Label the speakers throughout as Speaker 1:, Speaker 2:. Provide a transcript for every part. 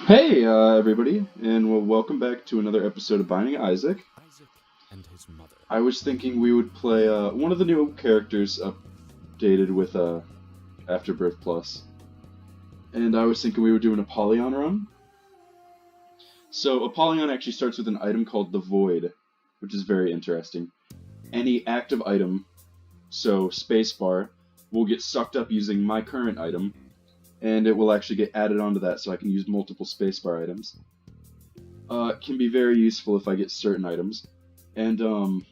Speaker 1: Hey, everybody, and welcome back to another episode of Binding Isaac.
Speaker 2: And his mother.
Speaker 1: I was thinking we would play one of the new characters updated with Afterbirth Plus, and I was thinking we would do an Apollyon run. So Apollyon actually starts with an item called the Void, which is very interesting. Any active item, so spacebar, will get sucked up using my current item, and it will actually get added onto that so I can use multiple spacebar items. Can be very useful if I get certain items. And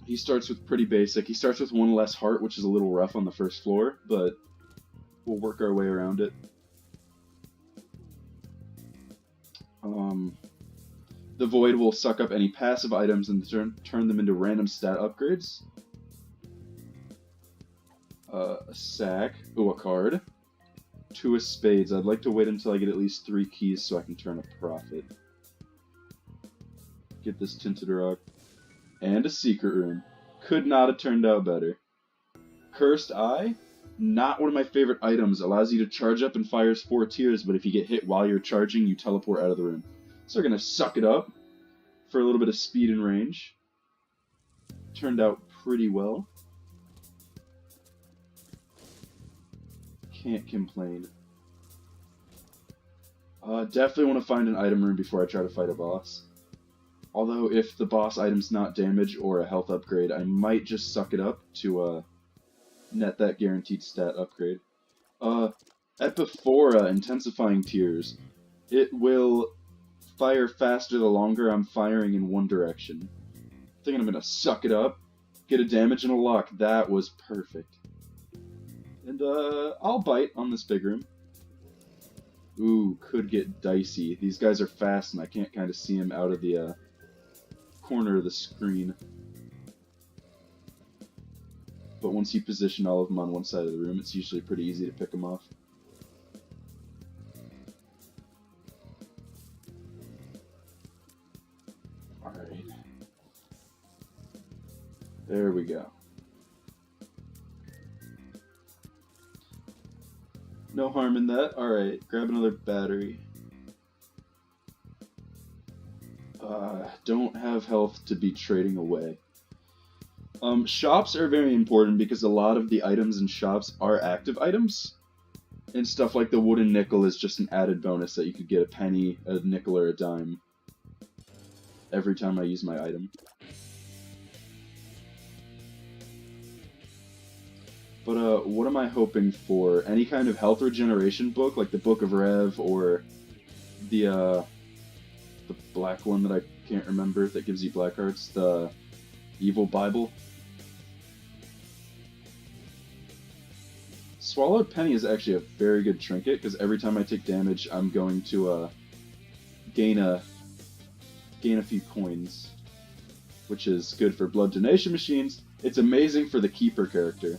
Speaker 1: he starts with pretty basic. He starts with one less heart, which is a little rough on the first floor, but we'll work our way around it. The Void will suck up any passive items and turn them into random stat upgrades. A sack. Ooh, a card. 2 of spades. I'd like to wait until I get at least 3 keys so I can turn a profit. Get this tinted rock. And a secret room. Could not have turned out better. Cursed Eye? Not one of my favorite items. Allows you to charge up and fires 4 tiers, but if you get hit while you're charging, you teleport out of the room. So we're gonna suck it up for a little bit of speed and range. Turned out pretty well. Can't complain. Definitely want to find an item room before I try to fight a boss. Although, if the boss item's not damage or a health upgrade, I might just suck it up to net that guaranteed stat upgrade. Epiphora, Intensifying Tears. It will fire faster the longer I'm firing in one direction. I think I'm gonna suck it up, get a damage and a lock. That was perfect. And I'll bite on this big room. Ooh, could get dicey. These guys are fast and I can't kind of see them out of the corner of the screen. But once you position all of them on one side of the room, it's usually pretty easy to pick them off. Alright. There we go. No harm in that. Alright, grab another battery. Don't have health to be trading away. Shops are very important because a lot of the items in shops are active items. And stuff like the wooden nickel is just an added bonus that you could get a penny, a nickel, or a dime every time I use my item. But what am I hoping for? Any kind of health regeneration book, like the Book of Rev, or the black one that I can't remember that gives you black hearts, the Evil Bible. Swallowed Penny is actually a very good trinket, because every time I take damage, I'm going to gain a few coins, which is good for blood donation machines. It's amazing for the Keeper character.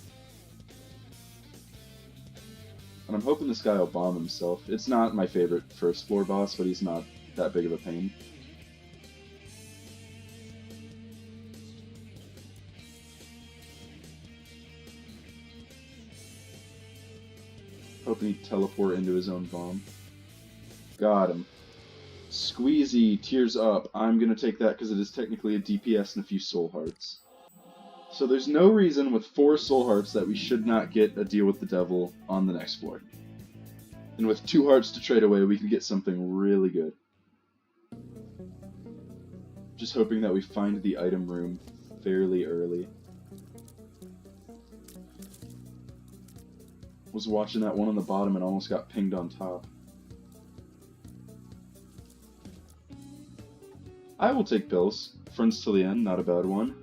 Speaker 1: And I'm hoping this guy will bomb himself. It's not my favorite first floor boss, but he's not that big of a pain. Hoping he'd teleport into his own bomb. Got him. Squeezy, Tears Up. I'm gonna take that because it is technically a DPS and a few soul hearts. So there's no reason with 4 soul hearts that we should not get a deal with the devil on the next floor. And with 2 hearts to trade away, we could get something really good. Just hoping that we find the item room fairly early. Was watching that one on the bottom and almost got pinged on top. I will take pills. Friends till the end, not a bad one.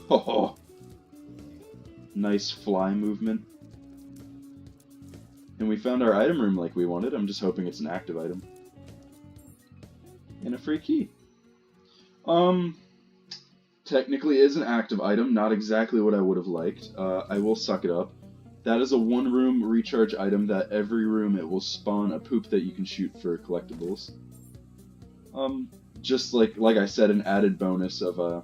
Speaker 1: Oh, nice fly movement. And we found our item room like we wanted. I'm just hoping it's an active item. And a free key. Technically is an active item, not exactly what I would have liked. I will suck it up. That is a 1-room recharge item that every room it will spawn a poop that you can shoot for collectibles. Just like I said, an added bonus of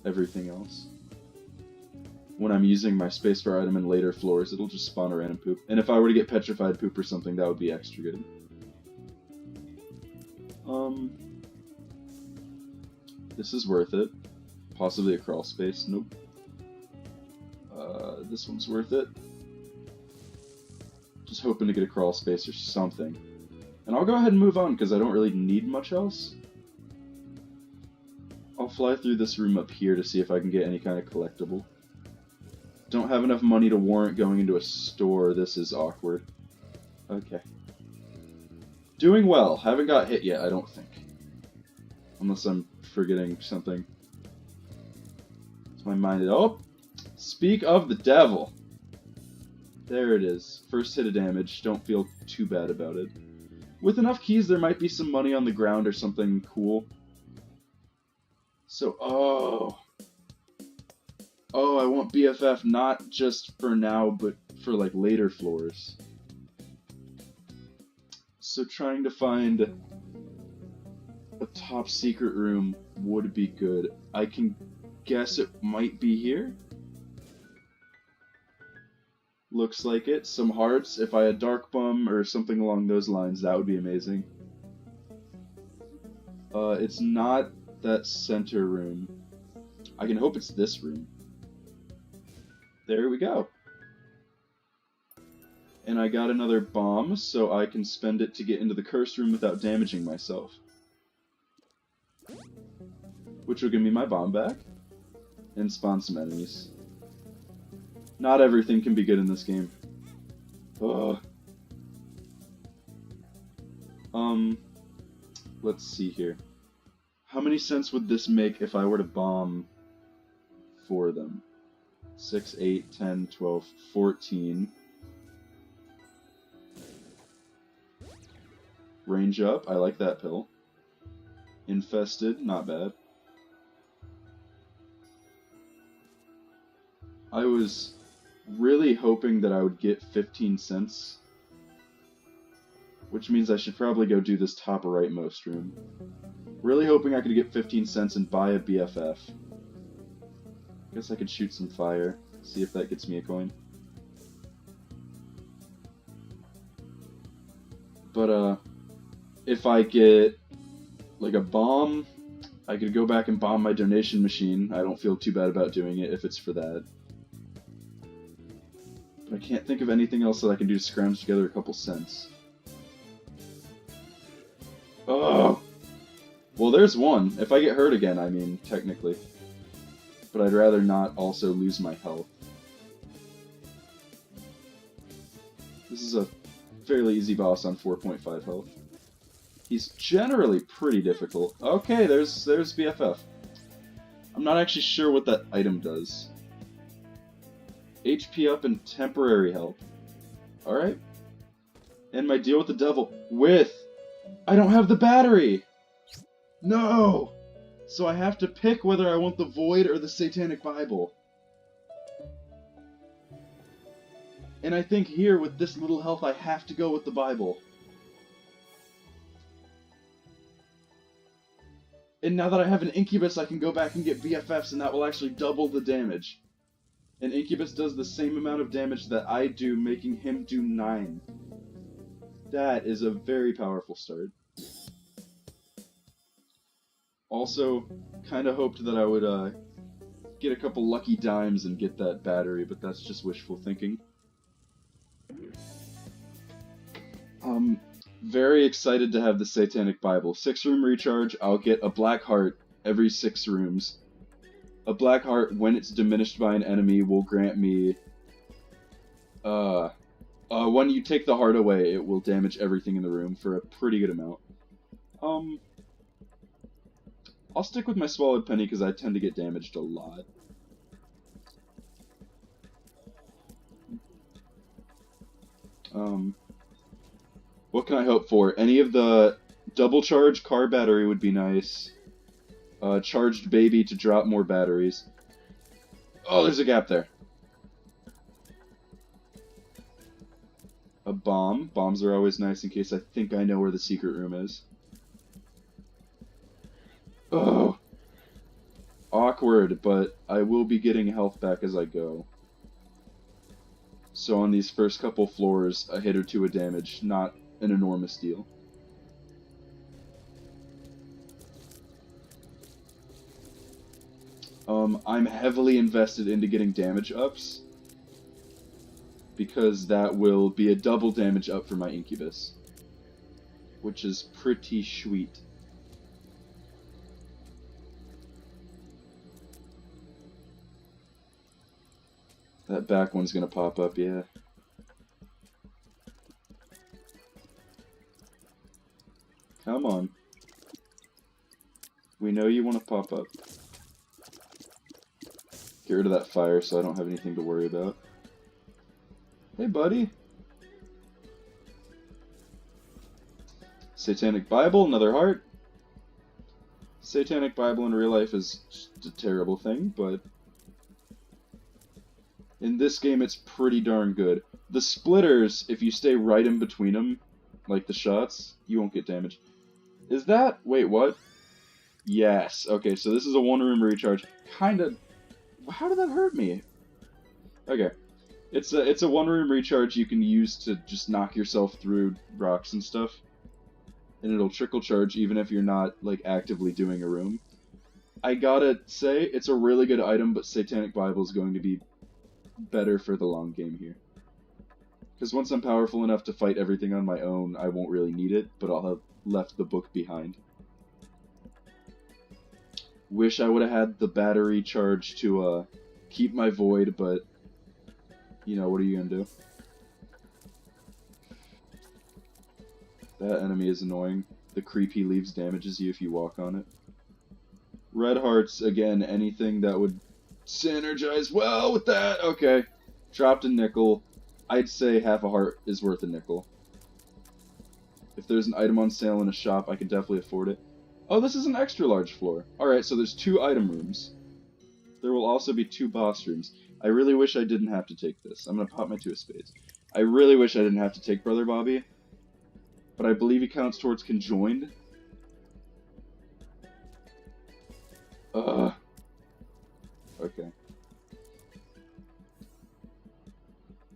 Speaker 1: everything else. when I'm using my spacebar item in later floors, it'll just spawn a random poop. And if I were to get petrified poop or something, that would be extra good. This is worth it. Possibly a crawl space. Nope. This one's worth it. Just hoping to get a crawl space or something. And I'll go ahead and move on, because I don't really need much else. I'll fly through this room up here to see if I can get any kind of collectible. Don't have enough money to warrant going into a store. This is awkward. Okay. Doing well. Haven't got hit yet, I don't think. Unless I'm forgetting something. It's my mind. Oh! Speak of the devil! There it is. First hit of damage. Don't feel too bad about it. With enough keys, there might be some money on the ground or something cool. So, oh, I want BFF not just for now, but for, like, later floors. So trying to find a top secret room would be good. I can guess it might be here. Looks like it. Some hearts. If I had Dark Bum or something along those lines, that would be amazing. It's not that center room. I can hope it's this room. There we go. And I got another bomb, so I can spend it to get into the cursed room without damaging myself. Which will give me my bomb back. And spawn some enemies. Not everything can be good in this game. Ugh. Let's see here. How many cents would this make if I were to bomb 4 of them? 6, 8, 10, 12, 14. Range up, I like that pill. Infested, not bad. I was really hoping that I would get 15 cents. Which means I should probably go do this top rightmost room. Really hoping I could get 15 cents and buy a BFF. Guess I could shoot some fire, see if that gets me a coin. But, if I get, like, a bomb, I could go back and bomb my donation machine. I don't feel too bad about doing it if it's for that. But I can't think of anything else that I can do to scrounge together a couple cents. Oh! Well, there's one. If I get hurt again, I mean, technically. But I'd rather not also lose my health. This is a fairly easy boss on 4.5 health. He's generally pretty difficult. Okay, there's BFF. I'm not actually sure what that item does. HP up and temporary help. Alright. And my deal with the devil. I don't have the battery! No! So I have to pick whether I want the Void or the Satanic Bible. And I think here, with this little health, I have to go with the Bible. And now that I have an Incubus, I can go back and get BFFs, and that will actually double the damage. And Incubus does the same amount of damage that I do, making him do 9. That is a very powerful start. Also, kinda hoped that I would, get a couple lucky dimes and get that battery, but that's just wishful thinking. Very excited to have the Satanic Bible. 6-room recharge, I'll get a black heart every 6 rooms. A black heart, when it's diminished by an enemy, will grant me... when you take the heart away, it will damage everything in the room for a pretty good amount. I'll stick with my Swallowed Penny because I tend to get damaged a lot. What can I hope for? Any of the double charge car battery would be nice. Charged baby to drop more batteries. Oh, there's a gap there. A bomb. Bombs are always nice in case I think I know where the secret room is. Oh! Awkward. forward, but I will be getting health back as I go. So on these first couple floors, a hit or two of damage, not an enormous deal. I'm heavily invested into getting damage ups, because that will be a double damage up for my Incubus, which is pretty sweet. That back one's gonna pop up, yeah. Come on. We know you want to pop up. Get rid of that fire so I don't have anything to worry about. Hey, buddy. Satanic Bible, another heart. Satanic Bible in real life is just a terrible thing, but in this game it's pretty darn good. The splitters, if you stay right in between them, like the shots, you won't get damage. Is that... Wait, what? Yes. Okay, so this is a one-room recharge. Kinda... How did that hurt me? Okay. It's a one-room recharge you can use to just knock yourself through rocks and stuff. And it'll trickle charge even if you're not, like, actively doing a room. I gotta say, it's a really good item, but Satanic Bible is going to be better for the long game here. Because once I'm powerful enough to fight everything on my own, I won't really need it, but I'll have left the book behind. Wish I would have had the battery charge to keep my void, but, you know, what are you gonna do? That enemy is annoying. The creep he leaves damages you if you walk on it. Red hearts, again, anything that would synergize well with that. Okay, dropped a nickel. I'd say half a heart is worth a nickel. If there's an item on sale in a shop, I can definitely afford it. Oh, this is an extra large floor. Alright, so there's 2 item rooms. There will also be 2 boss rooms. I really wish I didn't have to take this. I'm gonna pop my 2 of spades. I really wish I didn't have to take Brother Bobby, but I believe he counts towards conjoined. Okay.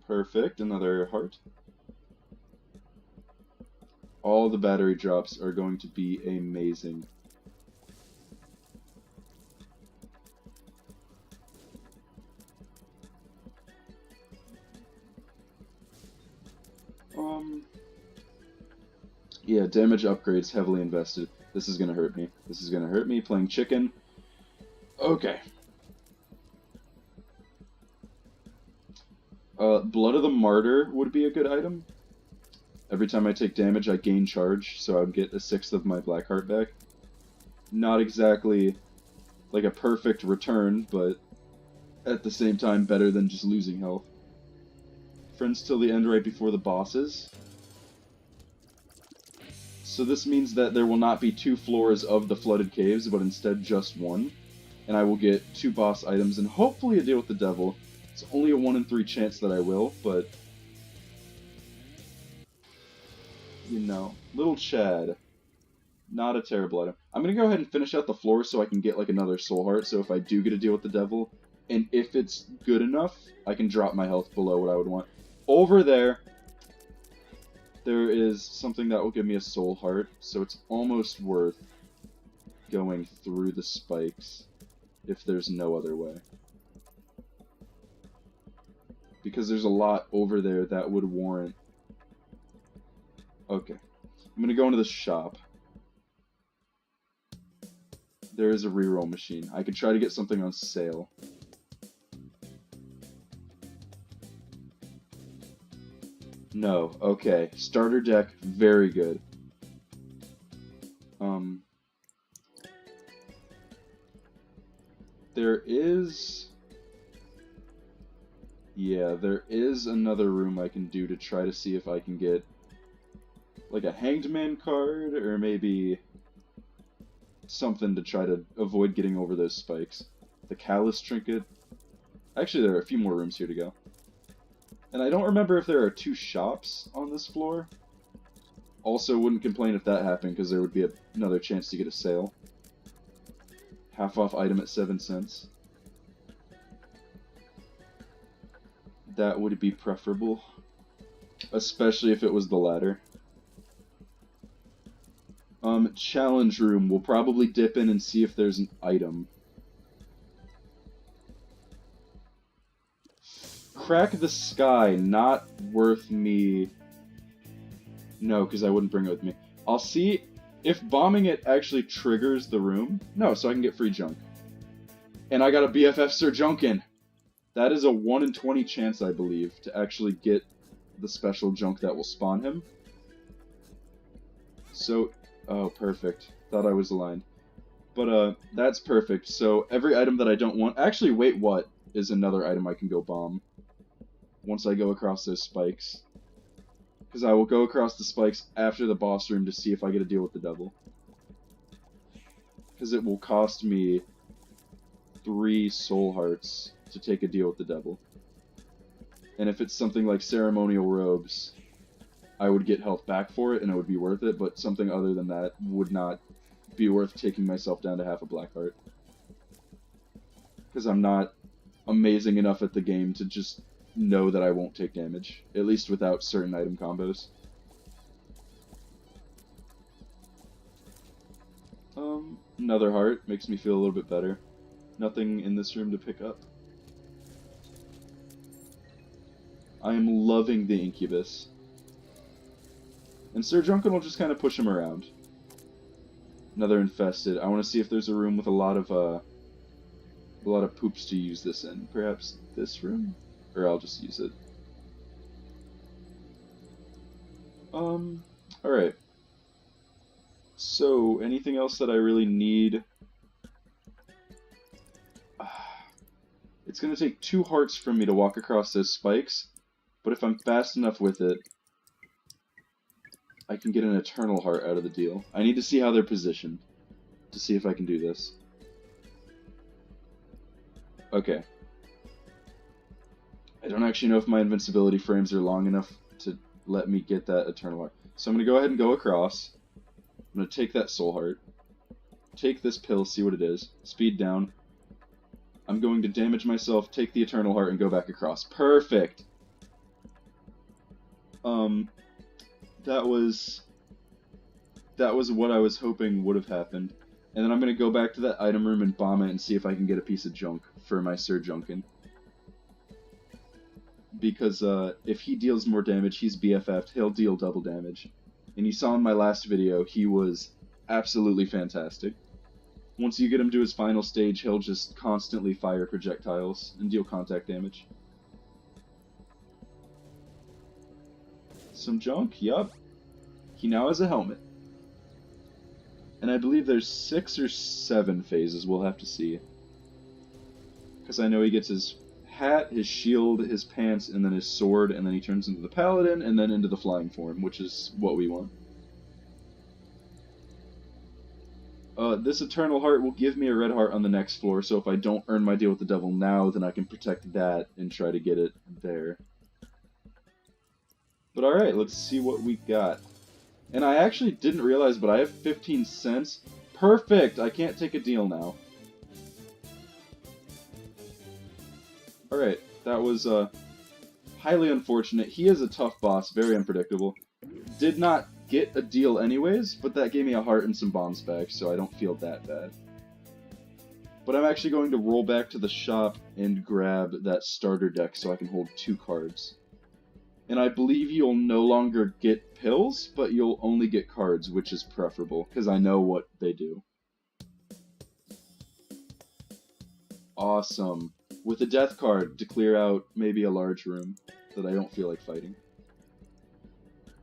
Speaker 1: Perfect, another heart. All the battery drops are going to be amazing. Yeah, damage upgrades heavily invested. This is gonna hurt me. This is gonna hurt me playing chicken. Okay. Blood of the Martyr would be a good item. Every time I take damage, I gain charge, so I would get 1/6 of my black heart back. Not exactly like a perfect return, but at the same time better than just losing health. Friends till the end right before the bosses. So this means that there will not be 2 floors of the flooded caves, but instead just 1. And I will get 2 boss items and hopefully a deal with the devil. It's only a 1 in 3 chance that I will, but... You know, little Chad. Not a terrible item. I'm gonna go ahead and finish out the floor so I can get like another soul heart, so if I do get a deal with the devil, and if it's good enough, I can drop my health below what I would want. Over there, there is something that will give me a soul heart, so it's almost worth going through the spikes if there's no other way. Because there's a lot over there that would warrant... Okay. I'm gonna go into the shop. There is a reroll machine. I could try to get something on sale. No. Okay. Starter deck, very good. There is... Yeah, there is another room I can do to try to see if I can get like a Hanged Man card, or maybe something to try to avoid getting over those spikes. The Callous Trinket. Actually, there are a few more rooms here to go. And I don't remember if there are 2 shops on this floor. Also, wouldn't complain if that happened, because there would be another chance to get a sale. half off item at 7 cents. That would be preferable, especially if it was the latter. Challenge room. We'll probably dip in and see if there's an item. Crack the sky. Not worth me. No, because I wouldn't bring it with me. I'll see if bombing it actually triggers the room. No, so I can get free junk. And I got a BFF Sir Junkan. That is a 1 in 20 chance, I believe, to actually get the special junk that will spawn him. So, oh, perfect. Thought I was aligned. But, that's perfect. So, every item that I don't want... Actually, wait, what is another item I can go bomb once I go across those spikes? Because I will go across the spikes after the boss room to see if I get a deal with the devil. Because it will cost me 3 soul hearts to take a deal with the devil. And if it's something like ceremonial robes, I would get health back for it and it would be worth it, but something other than that would not be worth taking myself down to half a black heart. Because I'm not amazing enough at the game to just know that I won't take damage, at least without certain item combos. Another heart makes me feel a little bit better. Nothing in this room to pick up. I am loving the Incubus. And Sir Junkan will just kind of push him around. Another infested. I want to see if there's a room with a lot of poops to use this in. Perhaps this room? Or I'll just use it. Alright. So, anything else that I really need? It's going to take 2 hearts from me to walk across those spikes, but if I'm fast enough with it, I can get an eternal heart out of the deal. I need to see how they're positioned to see if I can do this. Okay. I don't actually know if my invincibility frames are long enough to let me get that eternal heart. So I'm going to go ahead and go across. I'm going to take that soul heart. Take this pill, see what it is. Speed down. I'm going to damage myself, take the eternal heart, and go back across. Perfect! That was what I was hoping would have happened. And then I'm going to go back to that item room and bomb it and see if I can get a piece of junk for my Sir Junkan. Because if he deals more damage, he's BFF'd, he'll deal double damage. And you saw in my last video, he was absolutely fantastic. Once you get him to his final stage, he'll just constantly fire projectiles and deal contact damage. Some junk? Yup. He now has a helmet. And I believe there's 6 or 7 phases, we'll have to see. Because I know he gets his hat, his shield, his pants, and then his sword, and then he turns into the paladin, and then into the flying form, which is what we want. This eternal heart will give me a red heart on the next floor, so if I don't earn my deal with the devil now, then I can protect that and try to get it there. But alright, let's see what we got. And I actually didn't realize, but I have 15 cents. Perfect! I can't take a deal now. Alright, that was highly unfortunate. He is a tough boss, very unpredictable. Did not get a deal anyways, but that gave me a heart and some bombs back, so I don't feel that bad. But I'm actually going to roll back to the shop and grab that starter deck so I can hold 2 cards. And I believe you'll no longer get pills, but you'll only get cards, which is preferable, because I know what they do. Awesome. With a death card to clear out maybe a large room that I don't feel like fighting.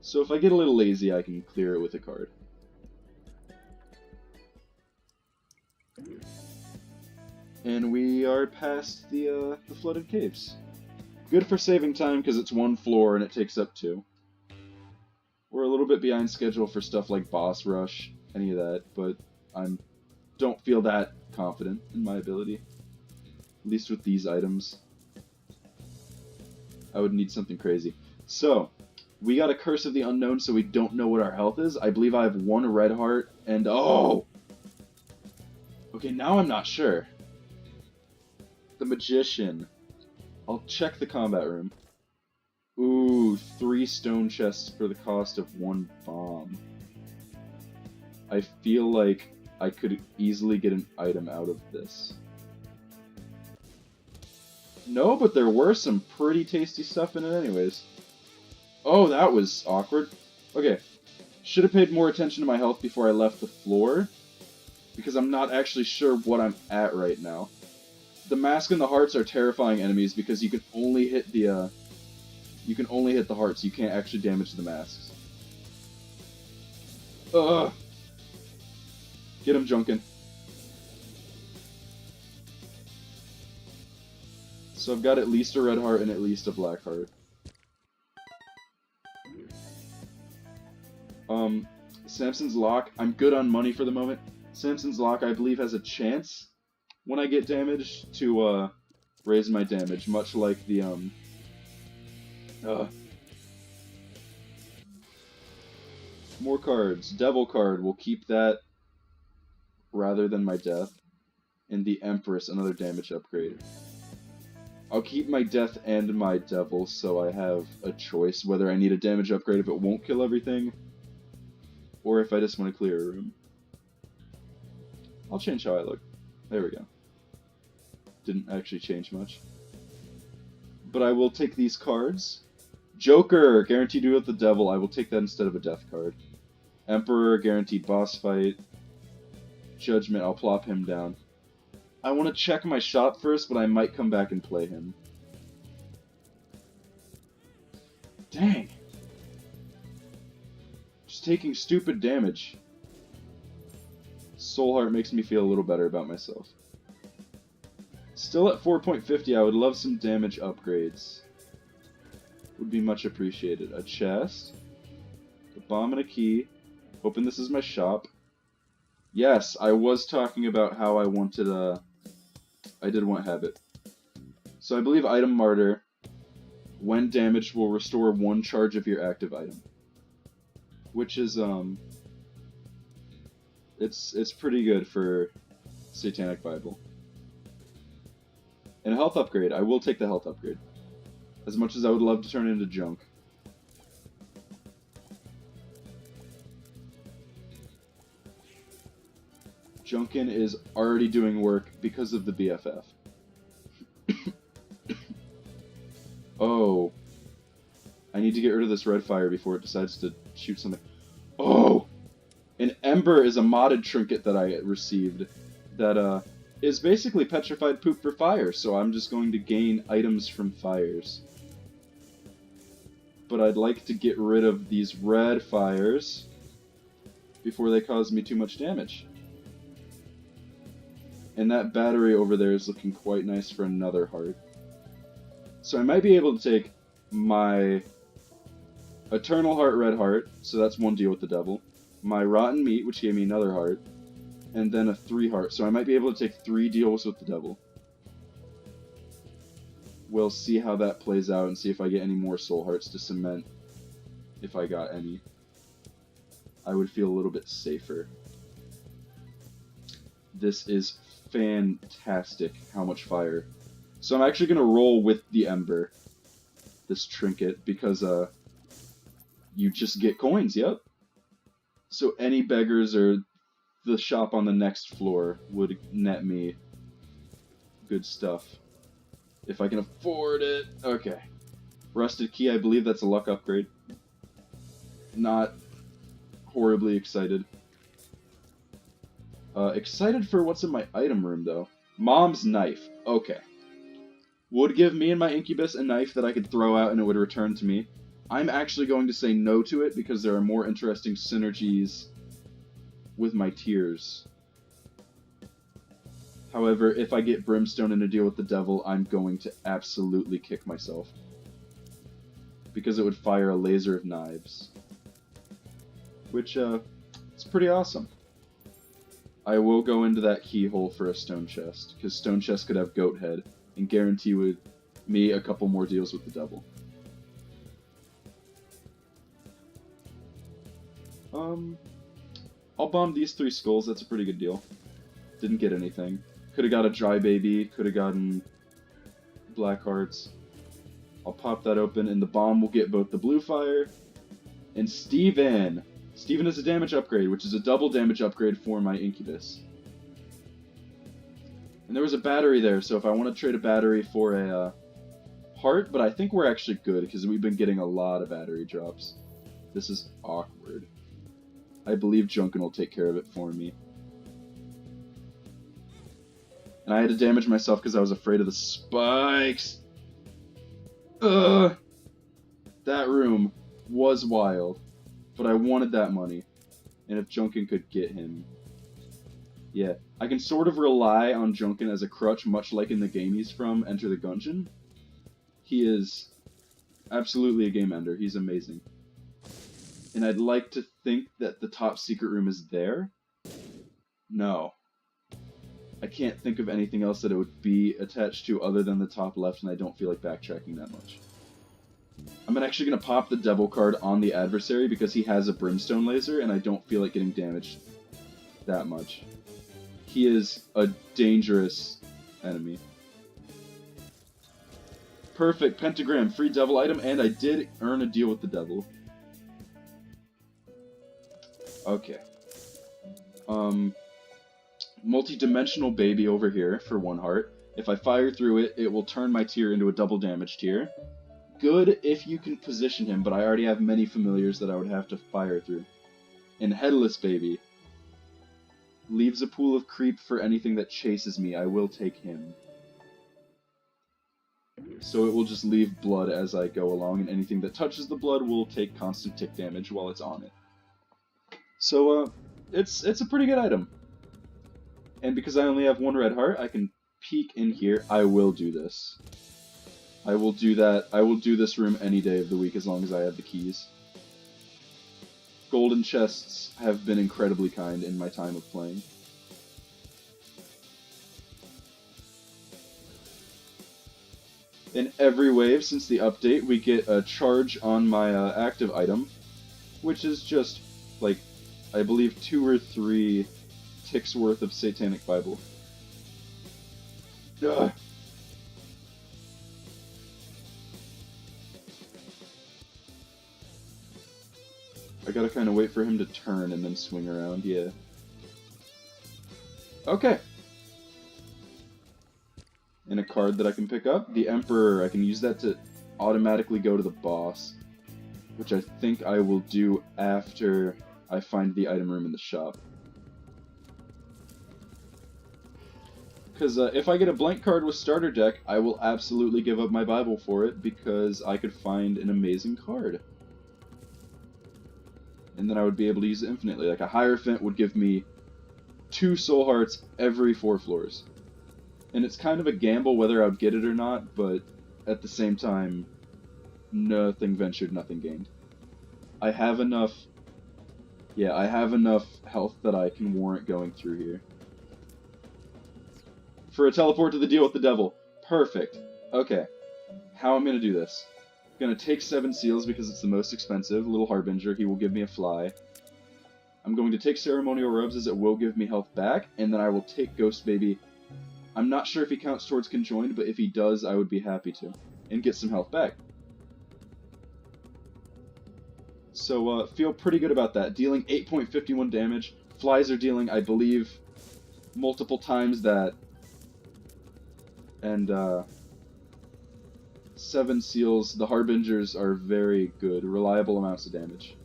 Speaker 1: So if I get a little lazy, I can clear it with a card. And we are past the flooded caves. Good for saving time because it's 1 floor and it takes up 2. We're a little bit behind schedule for stuff like boss rush, any of that, but I don't feel that confident in my ability. At least with these items. I would need something crazy. So, we got a Curse of the Unknown, so we don't know what our health is. I believe I have 1 red heart, and oh! Okay, Okay, now I'm not sure. The Magician. I'll check the combat room. Ooh, 3 stone chests for the cost of 1 bomb. I feel like I could easily get an item out of this. No, but there were some pretty tasty stuff in it anyways. Oh, that was awkward. Okay, should have paid more attention to my health before I left the floor, because I'm not actually sure what I'm at right now. The mask and the hearts are terrifying enemies because you can only hit the hearts. You can't actually damage the masks. Ugh. Get him, Junkan. So I've got at least a red heart and at least a black heart. Samson's Lock. I'm good on money for the moment. Samson's Lock, I believe, has a chance when I get damaged to raise my damage, much like the more cards. Devil card, we'll keep that rather than my death. And the Empress, another damage upgrade. I'll keep my death and my devil, so I have a choice whether I need a damage upgrade if it won't kill everything, or if I just want to clear a room. I'll change how I look. There we go. Didn't actually change much. But I will take these cards. Joker, guaranteed duel with the devil. I will take that instead of a death card. Emperor, guaranteed boss fight. Judgment, I'll plop him down. I want to check my shop first, but I might come back and play him. Dang. Just taking stupid damage. Soul Heart makes me feel a little better about myself. Still at 4.50, I would love some damage upgrades. Would be much appreciated. A chest. A bomb and a key. Hoping this is my shop. Yes, I was talking about how I wanted I did want habit. So I believe Item Martyr, when damaged, will restore 1 charge of your active item. Which is, it's pretty good for Satanic Bible. And a health upgrade. I will take the health upgrade. As much as I would love to turn it into junk. Junkan is already doing work because of the BFF. Oh. I need to get rid of this red fire before it decides to shoot something. Oh! An Ember is a modded trinket that I received that is basically petrified poop for fire, so I'm just going to gain items from fires. But I'd like to get rid of these red fires before they cause me too much damage. And that battery over there is looking quite nice for another heart. So I might be able to take my Eternal Heart Red Heart, so that's 1 deal with the devil. My Rotten Meat, which gave me another heart. And then a 3 heart. So I might be able to take 3 deals with the devil. We'll see how that plays out and see if I get any more soul hearts to cement. If I got any. I would feel a little bit safer. This is fantastic, how much fire. So I'm actually going to roll with the Ember, this trinket, because you just get coins, yep. So any beggars or the shop on the next floor would net me good stuff. If I can afford it. Okay. Rusted Key, I believe that's a luck upgrade. Not horribly excited. Excited for what's in my item room, though. Mom's Knife. Okay. Would give me and my Incubus a knife that I could throw out and it would return to me. I'm actually going to say no to it because there are more interesting synergies with my tears. However, if I get Brimstone in a deal with the devil, I'm going to absolutely kick myself. Because it would fire a laser of knives. Which, it's pretty awesome. I will go into that keyhole for a stone chest, because stone chest could have goat head, and guarantee with me a couple more deals with the devil. I'll bomb these 3 skulls, that's a pretty good deal. Didn't get anything. Could have got a Dry Baby, could have gotten Black Hearts. I'll pop that open, and the bomb will get both the Blue Fire and Steven! Steven is a damage upgrade, which is a double damage upgrade for my Incubus. And there was a battery there, so if I want to trade a battery for a heart, but I think we're actually good, because we've been getting a lot of battery drops. This is awkward. I believe Junkan will take care of it for me. And I had to damage myself because I was afraid of the spikes. Ugh! That room was wild, but I wanted that money. And if Junkan could get him... Yeah, I can sort of rely on Junkan as a crutch, much like in the game he's from, Enter the Gungeon. He is absolutely a game ender. He's amazing. And I'd like to think that the top secret room is there. No. I can't think of anything else that it would be attached to other than the top left, and I don't feel like backtracking that much. I'm actually going to pop the Devil card on the adversary because he has a Brimstone Laser, and I don't feel like getting damaged that much. He is a dangerous enemy. Perfect. Pentagram, free Devil item, and I did earn a deal with the Devil. Okay. Multi-dimensional baby over here for 1 heart. If I fire through it, it will turn my tier into a double damage tier. Good if you can position him, but I already have many familiars that I would have to fire through. And Headless Baby leaves a pool of creep for anything that chases me. I will take him. So it will just leave blood as I go along, and anything that touches the blood will take constant tick damage while it's on it. So, it's a pretty good item. And because I only have 1 red heart, I can peek in here. I will do this. I will do that. I will do this room any day of the week as long as I have the keys. Golden chests have been incredibly kind in my time of playing. In every wave since the update, we get a charge on my active item, which is just, like, I believe 2 or 3 ticks worth of Satanic Bible. Ugh. I gotta kind of wait for him to turn and then swing around, yeah. Okay. And a card that I can pick up, the Emperor. I can use that to automatically go to the boss, which I think I will do after I find the item room in the shop. Because if I get a blank card with starter deck, I will absolutely give up my Bible for it because I could find an amazing card. And then I would be able to use it infinitely. Like a Hierophant would give me 2 soul hearts every 4 floors. And it's kind of a gamble whether I would get it or not, but at the same time, nothing ventured, nothing gained. I have enough... Yeah, I have enough health that I can warrant going through here. For a teleport to the deal with the Devil. Perfect. Okay. How I'm going to do this. I'm going to take 7 seals because it's the most expensive. Little Harbinger, he will give me a fly. I'm going to take Ceremonial Robes as it will give me health back, and then I will take Ghost Baby. I'm not sure if he counts towards Conjoined, but if he does, I would be happy to. And get some health back. So, feel pretty good about that. Dealing 8.51 damage. Flies are dealing, I believe, multiple times that. And, 7 seals. The Harbingers are very good. Reliable amounts of damage.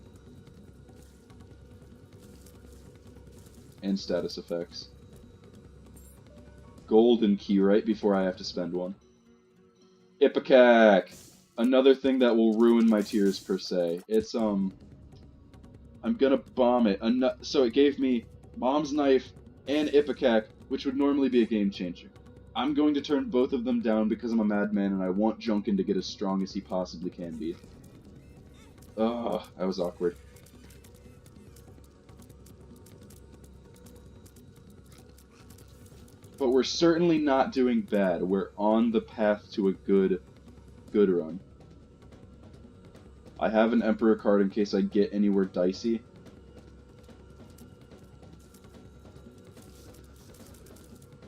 Speaker 1: And status effects. Golden key right before I have to spend one. Ipecac! Another thing that will ruin my tiers, per se. It's, I'm gonna bomb it. So it gave me Mom's Knife and Ipecac, which would normally be a game changer. I'm going to turn both of them down because I'm a madman and I want Junkan to get as strong as he possibly can be. Ugh, that was awkward. But we're certainly not doing bad. We're on the path to a good run. I have an Emperor card in case I get anywhere dicey.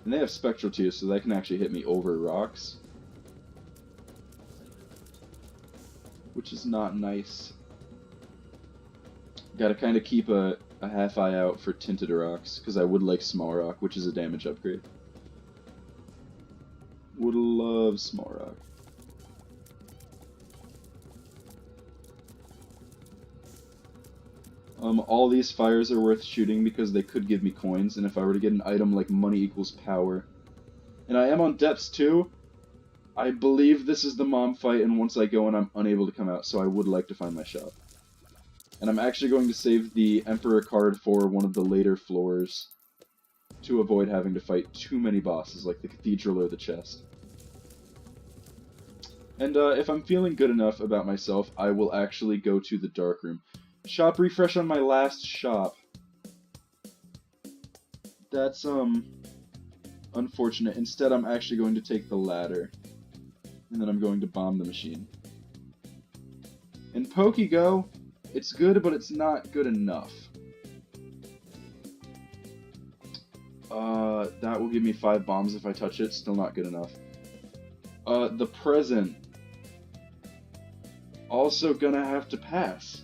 Speaker 1: And they have Spectral too, so they can actually hit me over rocks. Which is not nice. Gotta kind of keep a half eye out for Tinted Rocks, because I would like Small Rock, which is a damage upgrade. Would love Small Rock. All these fires are worth shooting because they could give me coins, and if I were to get an item like money equals power. And I am on depths too. I believe this is the mom fight, and once I go in, I'm unable to come out, so I would like to find my shop. And I'm actually going to save the Emperor card for one of the later floors to avoid having to fight too many bosses, like the Cathedral or the Chest. And if I'm feeling good enough about myself, I will actually go to the Dark Room. Shop refresh on my last shop. That's, unfortunate. Instead, I'm actually going to take the ladder. And then I'm going to bomb the machine. In Pokego, it's good, but it's not good enough. That will give me 5 bombs if I touch it. Still not good enough. The present. Also gonna have to pass.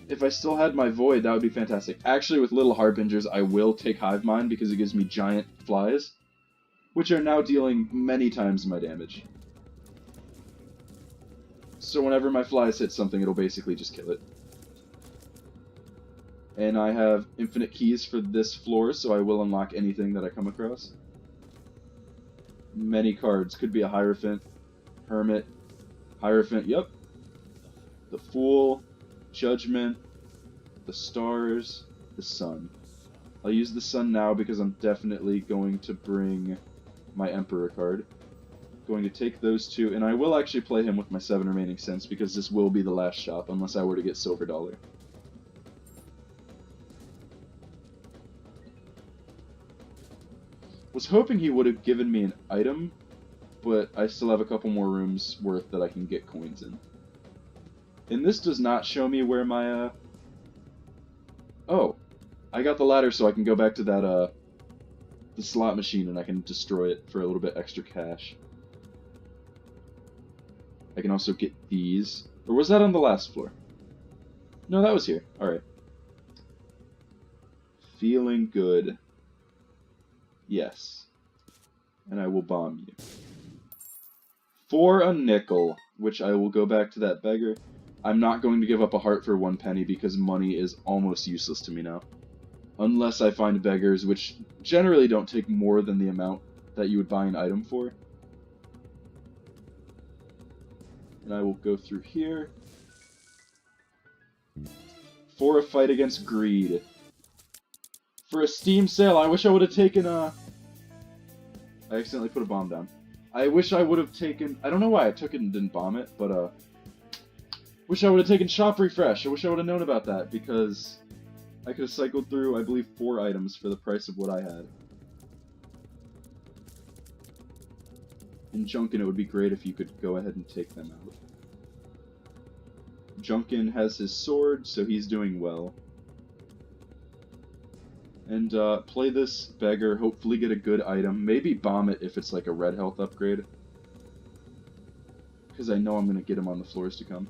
Speaker 1: If I still had my Void, that would be fantastic. Actually, with Little Harbingers, I will take Hive Mind because it gives me giant flies, which are now dealing many times my damage. So whenever my flies hit something, it'll basically just kill it. And I have infinite keys for this floor, so I will unlock anything that I come across. Many cards. Could be a Hierophant, Hermit, Hierophant, yep. The Fool, Judgment, the Stars, the Sun. I'll use the Sun now because I'm definitely going to bring my Emperor card. Going to take those two, and I will actually play him with my 7 remaining cents because this will be the last shop unless I were to get Silver Dollar. Was hoping he would have given me an item, but I still have a couple more rooms worth that I can get coins in. And this does not show me where my, Oh, I got the ladder so I can go back to that, the slot machine and I can destroy it for a little bit extra cash. I can also get these. Or was that on the last floor? No, that was here. Alright. Feeling good. Yes. And I will bomb you. For a nickel, which I will go back to that beggar. I'm not going to give up a heart for 1 penny because money is almost useless to me now. Unless I find beggars, which generally don't take more than the amount that you would buy an item for. And I will go through here. For a fight against greed. For a Steam sale, I wish I would have taken a... I accidentally put a bomb down. I wish I would have taken... I don't know why I took it and didn't bomb it, but wish I would have taken Shop Refresh. I wish I would have known about that, because I could have cycled through, I believe, 4 items for the price of what I had. In Junkan, it would be great if you could go ahead and take them out. Junkan has his sword, so he's doing well. And play this beggar, hopefully get a good item. Maybe bomb it if it's like a red health upgrade. Because I know I'm going to get him on the floors to come.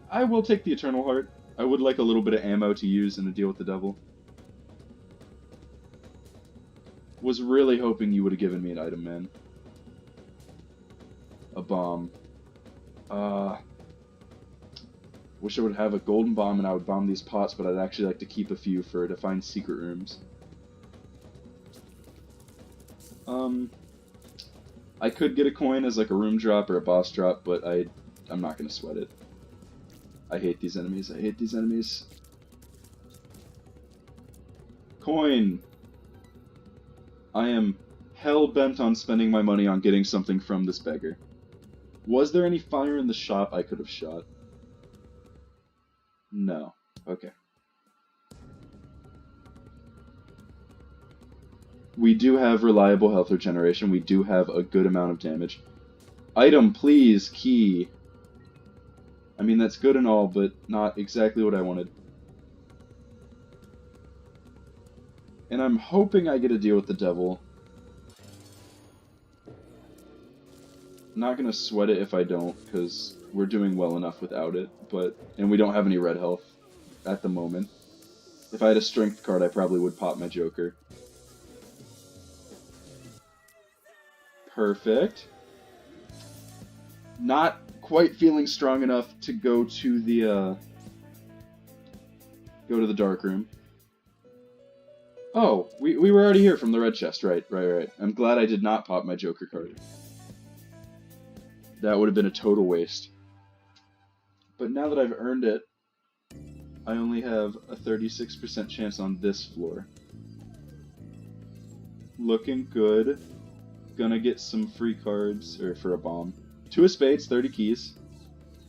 Speaker 1: I will take the Eternal Heart. I would like a little bit of ammo to use in a deal with the devil. Was really hoping you would have given me an item, man. A bomb. Wish I would have a golden bomb and I would bomb these pots, but I'd actually like to keep a few to find secret rooms. I could get a coin as like a room drop or a boss drop, but I'm not going to sweat it. I hate these enemies. I hate these enemies. Coin! I am hell-bent on spending my money on getting something from this beggar. Was there any fire in the shop I could have shot? No. Okay. We do have reliable health regeneration. We do have a good amount of damage. Item, please, key. I mean, that's good and all, but not exactly what I wanted. And I'm hoping I get a deal with the devil. not gonna sweat it if I don't, because we're doing well enough without it, and we don't have any red health at the moment. If I had a strength card, I probably would pop my Joker. Perfect. Not quite feeling strong enough to go to the dark room. Oh, we were already here from the red chest, right. I'm glad I did not pop my Joker card. That would have been a total waste. But now that I've earned it, I only have a 36% chance on this floor. Looking good. Gonna get some free cards, or for a bomb. 2 of spades, 30 keys.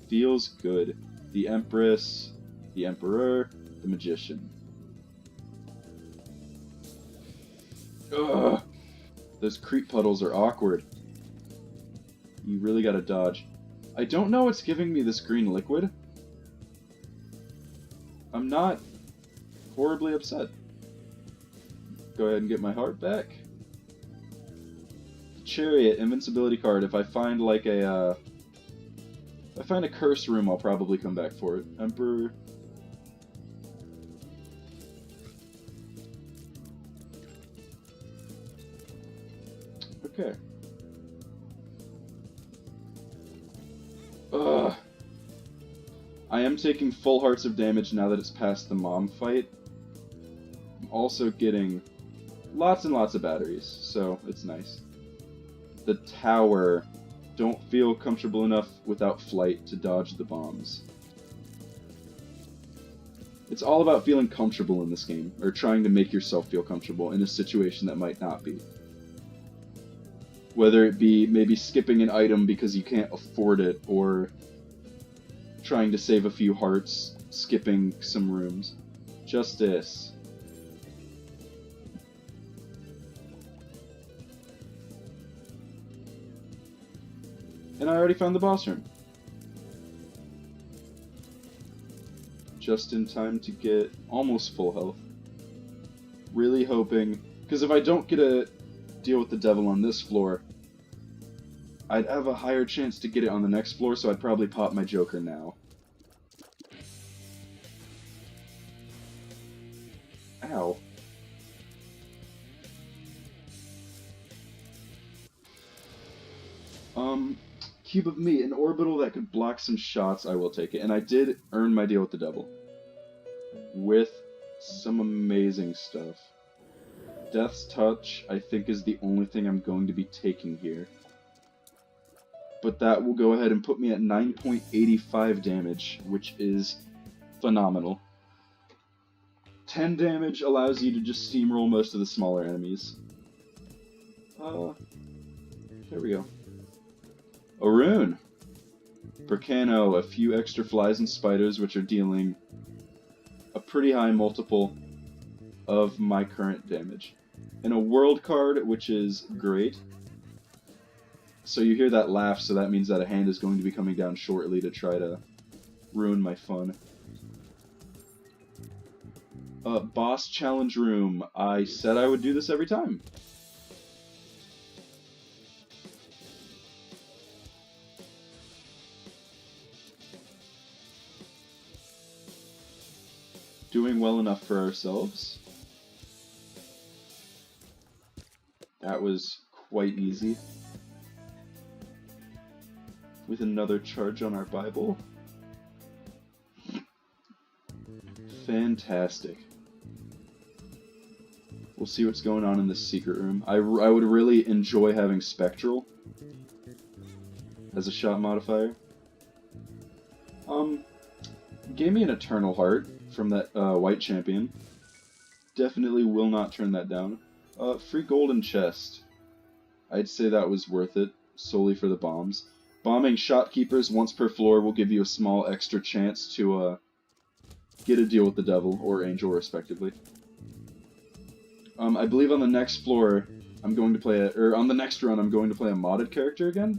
Speaker 1: Feels good. The Empress, the Emperor, the Magician. Ugh! Those creep puddles are awkward. You really gotta dodge. I don't know what's giving me this green liquid. I'm not horribly upset. Go ahead and get my heart back. Chariot, invincibility card. If I find like a curse room, I'll probably come back for it. Emperor. Okay. Ugh. I am taking full hearts of damage now that it's past the mom fight. I'm also getting lots and lots of batteries, so it's nice. The tower. Don't feel comfortable enough without flight to dodge the bombs. It's all about feeling comfortable in this game, or trying to make yourself feel comfortable in a situation that might not be. Whether it be maybe skipping an item because you can't afford it, or trying to save a few hearts, skipping some rooms. Justice. And I already found the boss room. Just in time to get almost full health. Really hoping, because if I don't get a deal with the devil on this floor, I'd have a higher chance to get it on the next floor, so I'd probably pop my Joker now. Ow. Cube of meat, an orbital that could block some shots, I will take it. And I did earn my deal with the devil. With some amazing stuff. Death's Touch, I think, is the only thing I'm going to be taking here. But that will go ahead and put me at 9.85 damage, which is phenomenal. 10 damage allows you to just steamroll most of the smaller enemies. There we go. A rune! Percano, a few extra flies and spiders, which are dealing a pretty high multiple of my current damage. And a world card, which is great. So you hear that laugh, so that means that a hand is going to be coming down shortly to try to ruin my fun. Boss challenge room. I said I would do this every time. Doing well enough for ourselves. That was quite easy. With another charge on our Bible. Fantastic. We'll see what's going on in this secret room. I would really enjoy having Spectral as a shot modifier. Gave me an Eternal Heart from that white champion. Definitely will not turn that down. Free golden chest. I'd say that was worth it, solely for the bombs. Bombing shopkeepers once per floor will give you a small extra chance to get a deal with the devil or angel, respectively. I believe on the next floor, I'm going to play on the next run, I'm going to play a modded character again.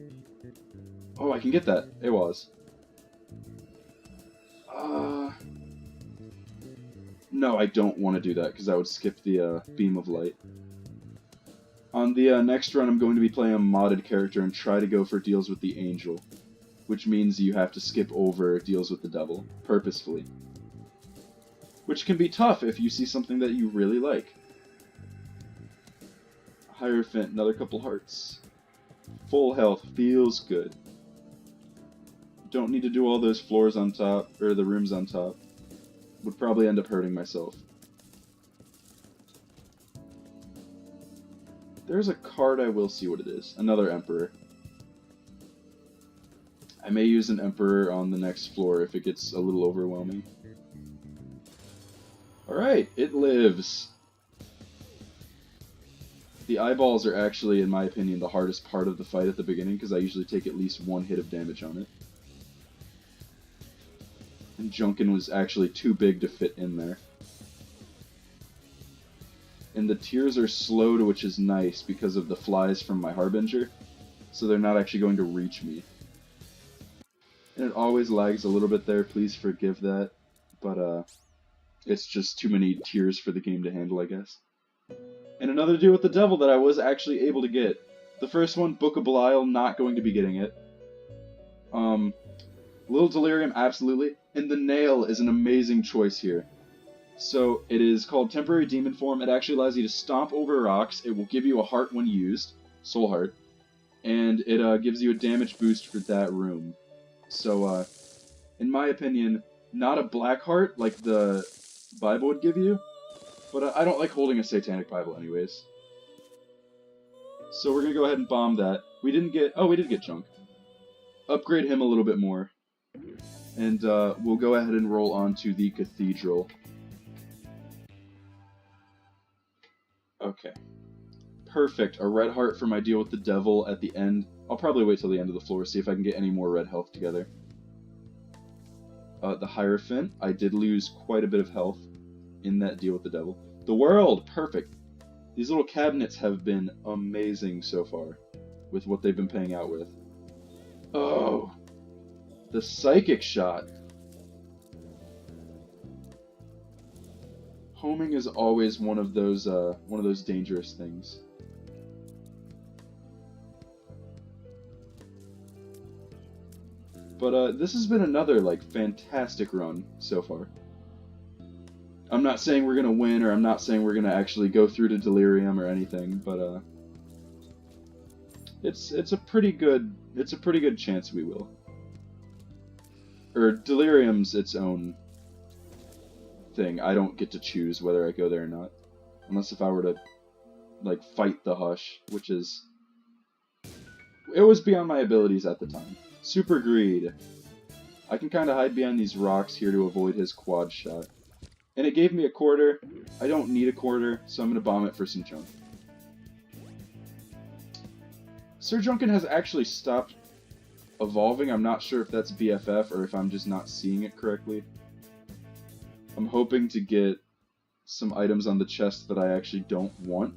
Speaker 1: Oh, I can get that. It was. No, I don't want to do that, because that would skip the Beam of Light. On the next run, I'm going to be playing a modded character and try to go for deals with the angel, which means you have to skip over deals with the devil, purposefully. Which can be tough if you see something that you really like. Hierophant, another couple hearts. Full health, feels good. Don't need to do all those floors on top, or the rooms on top. Would probably end up hurting myself. There's a card I will see what it is. Another Emperor. I may use an Emperor on the next floor if it gets a little overwhelming. Alright, it lives. The eyeballs are actually, in my opinion, the hardest part of the fight at the beginning, because I usually take at least one hit of damage on it. And Junkan was actually too big to fit in there. And the tears are slowed, which is nice because of the flies from my Harbinger, so they're not actually going to reach me. And it always lags a little bit there, please forgive that, but it's just too many tears for the game to handle, I guess. And another deal with the devil that I was actually able to get. The first one, Book of Belial, not going to be getting it. Little Delirium, absolutely. And the Nail is an amazing choice here. So, it is called Temporary Demon Form. It actually allows you to stomp over rocks. It will give you a heart when used. Soul Heart. And it gives you a damage boost for that room. So, in my opinion, not a black heart like the Bible would give you. But I don't like holding a Satanic Bible anyways. So we're going to go ahead and bomb that. We didn't get... Oh, we did get Junk. Upgrade him a little bit more. And we'll go ahead and roll on to the Cathedral. Okay. Perfect. A red heart for my deal with the devil at the end. I'll probably wait till the end of the floor, see if I can get any more red health together. The Hierophant. I did lose quite a bit of health in that deal with the devil. The World! Perfect. These little cabinets have been amazing so far with what they've been paying out with. Oh! The Psychic Shot. Homing is always one of those dangerous things. But this has been another fantastic run so far. I'm not saying we're gonna win, or I'm not saying we're gonna actually go through to Delirium or anything, but it's a pretty good chance we will. Or Delirium's its own thing. I don't get to choose whether I go there or not, unless if I were to fight the Hush, which is it was beyond my abilities at the time. Super Greed. I can kind of hide behind these rocks here to avoid his quad shot. And it gave me a quarter. I don't need a quarter, so I'm going to bomb it for some junk. Sir Junkan has actually stopped evolving. I'm not sure if that's BFF or if I'm just not seeing it correctly. I'm hoping to get some items on the chest that I actually don't want,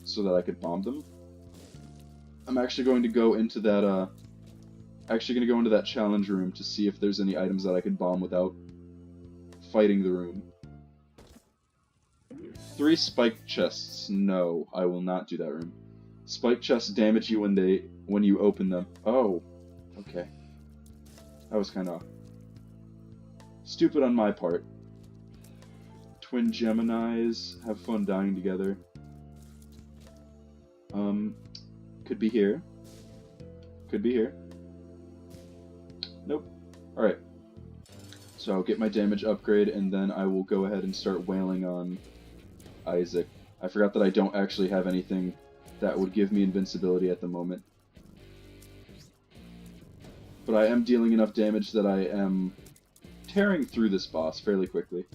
Speaker 1: so that I could bomb them. I'm actually going to go into that, challenge room to see if there's any items that I can bomb without fighting the room. 3 spike chests. No, I will not do that room. Spike chests damage you when you open them. Oh, okay. That was kind of stupid on my part. Twin Geminis, have fun dying together. Could be here. Could be here. Nope. Alright. So I'll get my damage upgrade, and then I will go ahead and start wailing on Isaac. I forgot that I don't actually have anything that would give me invincibility at the moment. But I am dealing enough damage that I am tearing through this boss fairly quickly.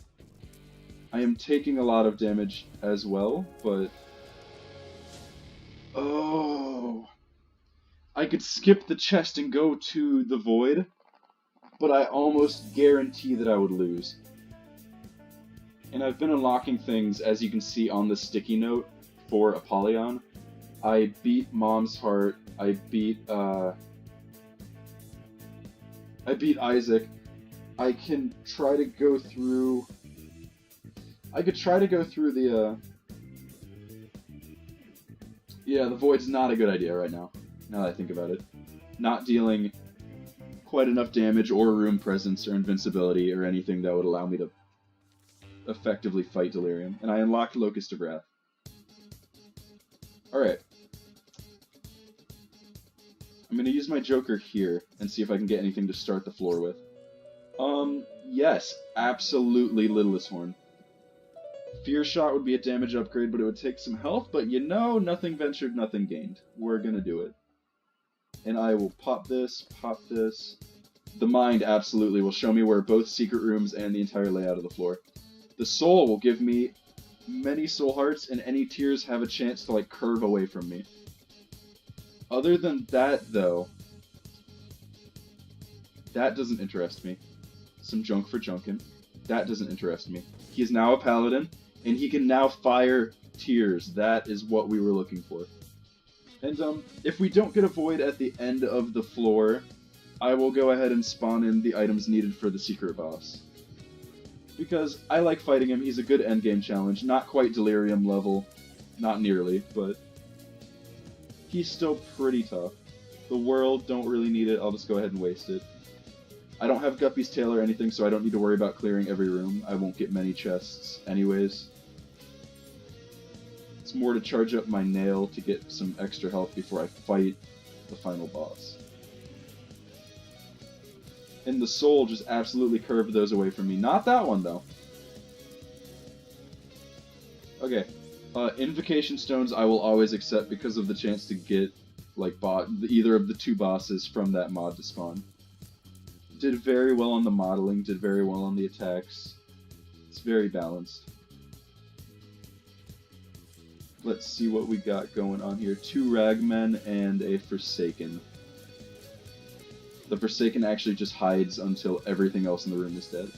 Speaker 1: I am taking a lot of damage as well, but... Oh! I could skip the chest and go to the void, but I almost guarantee that I would lose. And I've been unlocking things, as you can see on the sticky note, for Apollyon. I beat Mom's Heart, I beat Isaac. I can try to go through... Yeah, the Void's not a good idea right now, now that I think about it. Not dealing quite enough damage or room presence or invincibility or anything that would allow me to effectively fight Delirium. And I unlocked Locust of Wrath. Alright. I'm gonna use my Joker here and see if I can get anything to start the floor with. Yes, absolutely Littlest Horn. Fear Shot would be a damage upgrade, but it would take some health, but you know, nothing ventured, nothing gained. We're gonna do it. And I will pop this, pop this. The Mind absolutely will show me where both secret rooms and the entire layout of the floor. The Soul will give me many soul hearts, and any tears have a chance to, like, curve away from me. Other than that, though, that doesn't interest me. Some junk for Junkan. That doesn't interest me. He is now a paladin, and he can now fire tears. That is what we were looking for. And if we don't get a Void at the end of the floor, I will go ahead and spawn in the items needed for the secret boss. Because I like fighting him, he's a good endgame challenge. Not quite Delirium level, not nearly, but he's still pretty tough. The world, don't really need it, I'll just go ahead and waste it. I don't have Guppy's Tail or anything, so I don't need to worry about clearing every room. I won't get many chests anyways. It's more to charge up my nail to get some extra health before I fight the final boss. And the Soul just absolutely curved those away from me. Not that one, though. Okay. Invocation Stones I will always accept because of the chance to get, like, either of the two bosses from that mod to spawn. Did very well on the modeling, did very well on the attacks. It's very balanced. Let's see what we got going on here. 2 Ragmen and a Forsaken. The Forsaken actually just hides until everything else in the room is dead.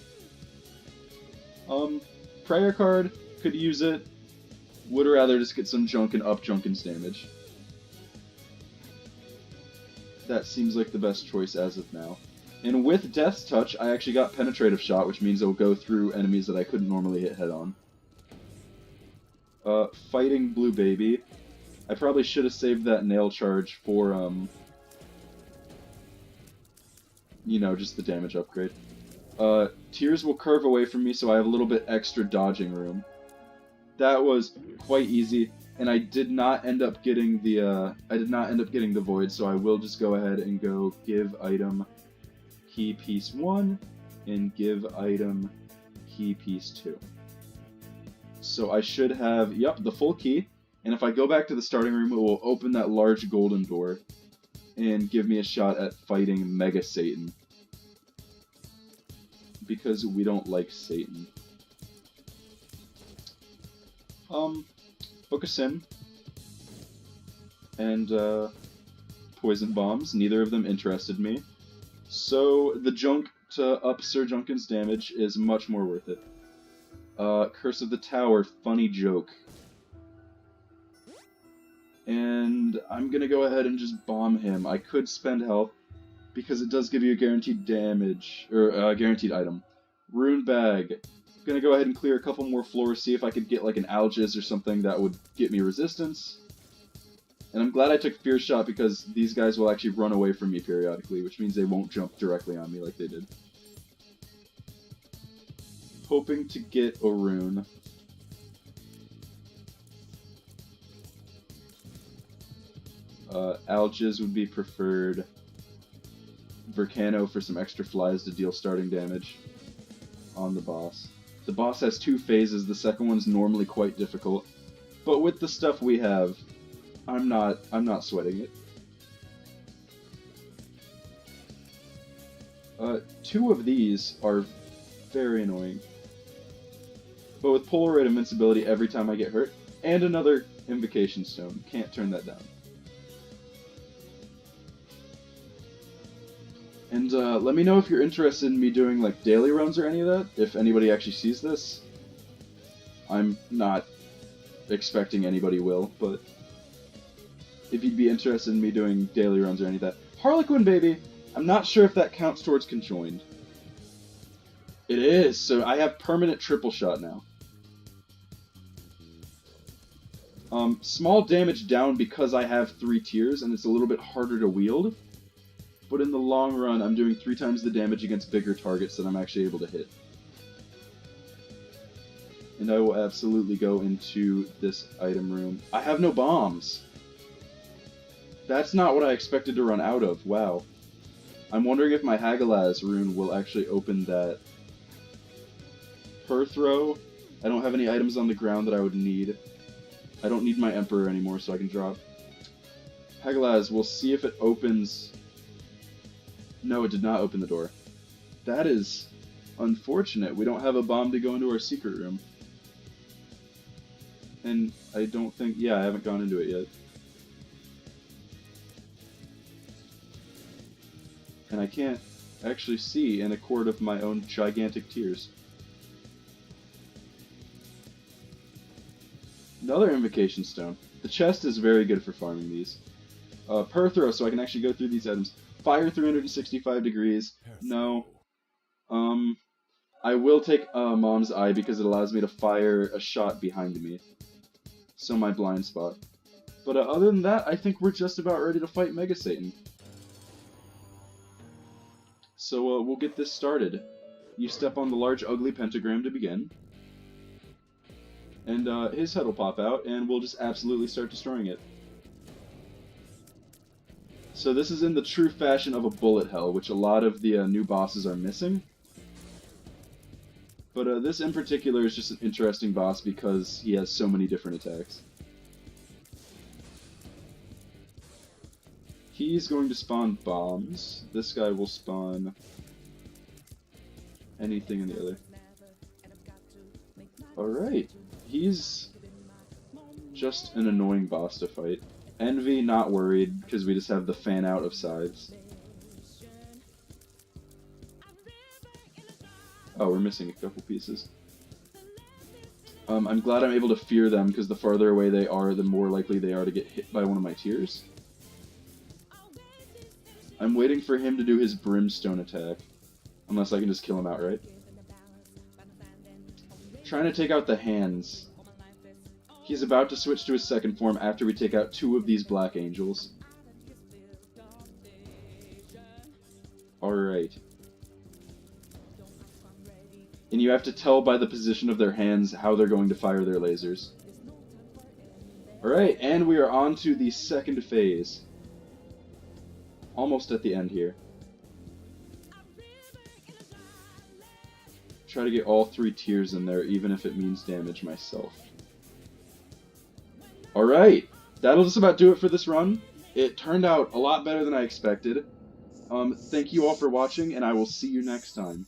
Speaker 1: Prayer card, could use it. Would rather just get some junk and up Junkan's damage. That seems like the best choice as of now. And with Death's Touch, I actually got Penetrative Shot, which means it'll go through enemies that I couldn't normally hit head-on. Fighting Blue Baby. I probably should have saved that nail charge for, you know, just the damage upgrade. Tears will curve away from me, so I have a little bit extra dodging room. That was quite easy, and I did not end up getting the Void, so I will just go ahead and go give item key piece 1 and give item key piece 2. So I should have, yep, the full key, and if I go back to the starting room, it will open that large golden door and give me a shot at fighting Mega Satan. Because we don't like Satan. Book of Sin and Poison Bombs, neither of them interested me. So the junk to up Sir Junkan's damage is much more worth it. Curse of the Tower, funny joke. And I'm gonna go ahead and just bomb him. I could spend health, because it does give you a guaranteed damage, or guaranteed item. Rune Bag. I'm gonna go ahead and clear a couple more floors, see if I could get like an Algiz or something that would get me resistance. And I'm glad I took Fear Shot because these guys will actually run away from me periodically, which means they won't jump directly on me like they did. Hoping to get a rune. Algiz would be preferred. Volcano for some extra flies to deal starting damage on the boss. The boss has 2 phases, the second one's normally quite difficult. But with the stuff we have, I'm not sweating it. 2 of these are very annoying. But with Polaroid Invincibility every time I get hurt, and another Invocation Stone, can't turn that down. And let me know if you're interested in me doing like daily runs or any of that, if anybody actually sees this. I'm not expecting anybody will, but if you'd be interested in me doing daily runs or any of that. Harlequin Baby, I'm not sure if that counts towards conjoined. It is, so I have permanent triple shot now. Small damage down because I have 3 tiers and it's a little bit harder to wield. But in the long run, I'm doing 3 times the damage against bigger targets that I'm actually able to hit. And I will absolutely go into this item room. I have no bombs! That's not what I expected to run out of, wow. I'm wondering if my Hagalaz rune will actually open that per throw. I don't have any items on the ground that I would need. I don't need my Emperor anymore, so I can drop. Hagalaz, we'll see if it opens... No, it did not open the door. That is unfortunate. We don't have a bomb to go into our secret room. And I don't think... Yeah, I haven't gone into it yet. And I can't actually see in a quart of my own gigantic tears. Another Invocation Stone. The chest is very good for farming these. Per throw, so I can actually go through these items. Fire 365 degrees. No. I will take Mom's Eye because it allows me to fire a shot behind me. So my blind spot. But other than that, I think we're just about ready to fight Mega Satan. So we'll get this started. You step on the large ugly pentagram to begin. And his head will pop out, and we'll just absolutely start destroying it. So this is in the true fashion of a bullet hell, which a lot of the new bosses are missing. But this in particular is just an interesting boss because he has so many different attacks. He's going to spawn bombs. This guy will spawn anything in the other. Alright. He's just an annoying boss to fight. Envy, not worried, because we just have the fan out of scythes. Oh, we're missing a couple pieces. I'm glad I'm able to fear them, because the farther away they are, the more likely they are to get hit by one of my tiers. I'm waiting for him to do his brimstone attack. Unless I can just kill him outright. Trying to take out the hands. He's about to switch to his second form after we take out 2 of these black angels. Alright. And you have to tell by the position of their hands how they're going to fire their lasers. Alright, and we are on to the second phase. Almost at the end here. Try to get all 3 tiers in there, even if it means damage myself. Alright, that'll just about do it for this run. It turned out a lot better than I expected. Thank you all for watching, and I will see you next time.